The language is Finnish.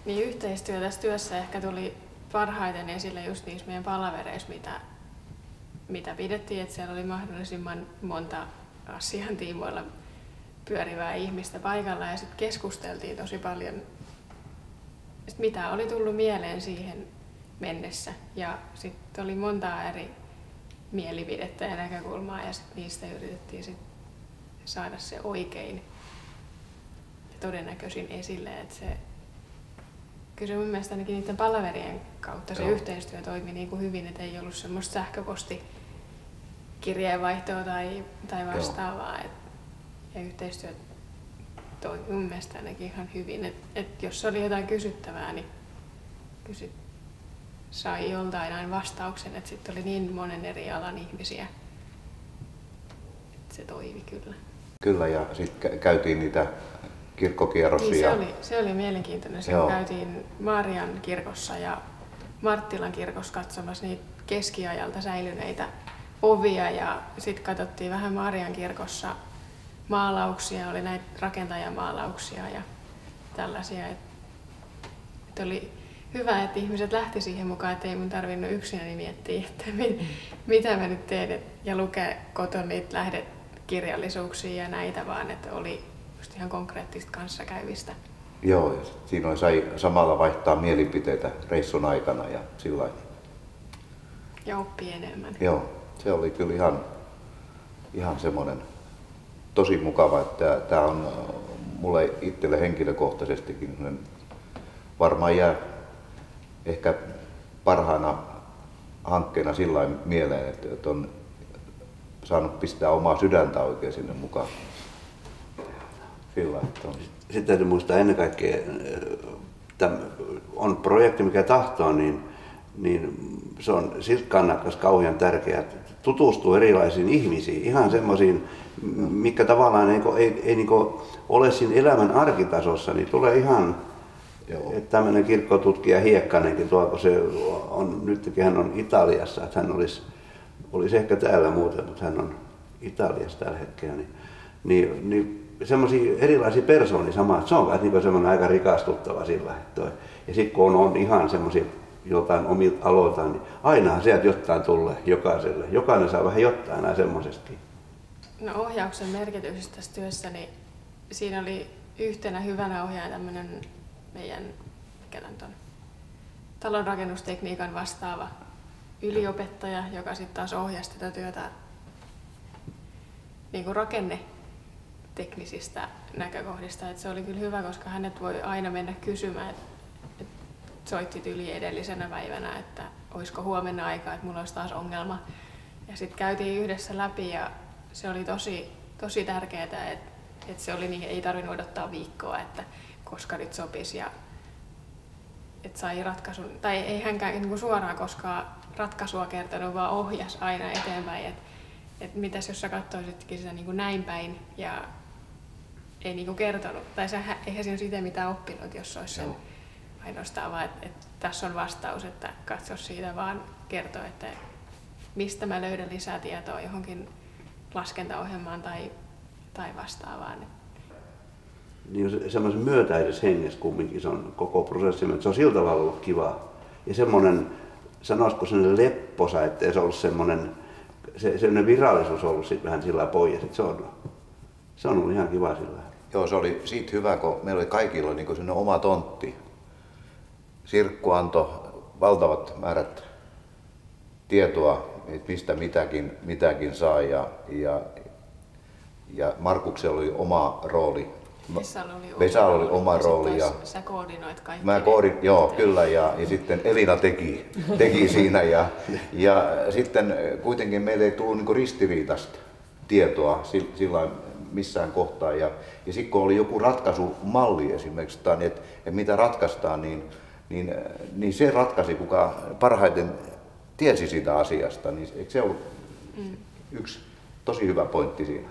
Niin yhteistyö tässä työssä ehkä tuli parhaiten esille just niissä meidän palavereissa, mitä pidettiin, että siellä oli mahdollisimman monta asian tiimoilla pyörivää ihmistä paikalla ja sitten keskusteltiin tosi paljon, mitä oli tullut mieleen siihen mennessä ja sitten oli montaa eri mielipidettä ja näkökulmaa ja sitten niistä yritettiin sit saada se oikein ja todennäköisin esille, että kyllä se mun mielestä ainakin niiden palaverien kautta se yhteistyö toimi niin kuin hyvin, että ei ollut semmoista sähköpostikirjeenvaihtoa tai vastaavaa. Ja yhteistyö toimi mun mielestä ainakin ihan hyvin. Että jos oli jotain kysyttävää, niin sai joltain aina vastauksen, että sitten oli niin monen eri alan ihmisiä, että se toimi kyllä. Kyllä, ja sitten käytiin niitä kirkkokierroksia. Niin, se oli mielenkiintoinen. Siellä käytiin Marian kirkossa ja Marttilan kirkossa katsomassa niitä keskiajalta säilyneitä ovia ja sitten katsottiin vähän Marian kirkossa maalauksia, oli näitä rakentajamaalauksia ja tällaisia. Et oli hyvä, että ihmiset lähti siihen mukaan, että ei mun tarvinnut yksinäni miettiä, että mitä mä nyt teen ja lukea kotona niitä lähdekirjallisuuksia ja näitä, vaan että oli just ihan konkreettista kanssakäyvistä. Joo, ja siinä sai samalla vaihtaa mielipiteitä reissun aikana ja sillä lailla. Ja oppii enemmän. Joo, se oli kyllä ihan semmoinen tosi mukava, että tämä on mulle itselle henkilökohtaisestikin varmaan jää ehkä parhaana hankkeena sillä lailla mieleen, että on saanut pistää omaa sydäntä oikein sinne mukaan. Sillä, että on. Sitten täytyy muistaa ennen kaikkea, että on projekti mikä tahtoo, niin se on siltä kannalta kauhean tärkeää, että tutustuu erilaisiin ihmisiin, ihan semmoisiin, mikä tavallaan ei ole siinä elämän arkitasossa, niin tulee ihan, että tämmöinen kirkkotutkija Hiekkanenkin tuolla, kun se on, nytkin hän on Italiassa, että hän olisi ehkä täällä muuten, mutta hän on Italiassa tällä hetkellä, niin semmoisia erilaisia persoonia samaa, se on niin semmoinen aika rikastuttava sillä. Ja sitten kun on ihan semmoisia jotain omilta aloiltaan, niin ainahan sieltä jotain tulee jokaiselle. Jokainen saa vähän jotain enää semmoisestakin. No ohjauksen merkitys tässä työssä, niin siinä oli yhtenä hyvänä ohjaaja tämmöinen meidän talonrakennustekniikan vastaava yliopettaja, joka sitten taas ohjasi tätä työtä niin kuin rakenneteknisistä näkökohdista. Et se oli kyllä hyvä, koska hänet voi aina mennä kysymään, että soitti yli edellisenä päivänä, että olisiko huomenna aikaa, että mulla olisi taas ongelma. Ja sitten käytiin yhdessä läpi ja se oli tosi tärkeää, että se oli niin, ei tarvinnut odottaa viikkoa, että koska nyt sopisi ja että sai ratkaisun. Tai ei hänkään niin suoraan koskaan ratkaisua kertonut, vaan ohjasi aina eteenpäin. Että mitäs jos sä katsoisitkin sitä niin kuin näin päin ja ei niin kuin kertonut. Tai eihän siinä itse mitään oppinut, jos olisi sen ainoastaan vaan, että tässä on vastaus, että katso siitä vaan kertoo, että mistä mä löydän lisää tietoa johonkin laskentaohjelmaan tai vastaavaan. Niin semmoisen myötäisessä hengessä kumminkin se on koko prosessi, että se on sillä tavalla ollut kiva. Ja semmoinen, sanoisiko semmoinen lepposa, että se on ollut semmoinen virallisuus on ollut sitten vähän sillä pois, että se on ollut ihan kiva sillä. Joo, se oli siitä hyvä, kun meillä oli kaikilla niin kuin oma tontti. Sirkku antoi valtavat määrät tietoa, että mistä mitäkin saa ja Markuksella oli oma rooli. Vesalla oli oma rooli. Ja sä koordinoit kaikki. Kyllä, ja sitten Elina teki siinä ja sitten kuitenkin meille ei tullut niin ristiriitaista tietoa sillä missään kohtaa ja sitten kun oli joku ratkaisumalli esimerkiksi, että mitä ratkaistaan, niin se ratkaisi, kuka parhaiten tiesi siitä asiasta, niin eikö se ollut yksi tosi hyvä pointti siinä?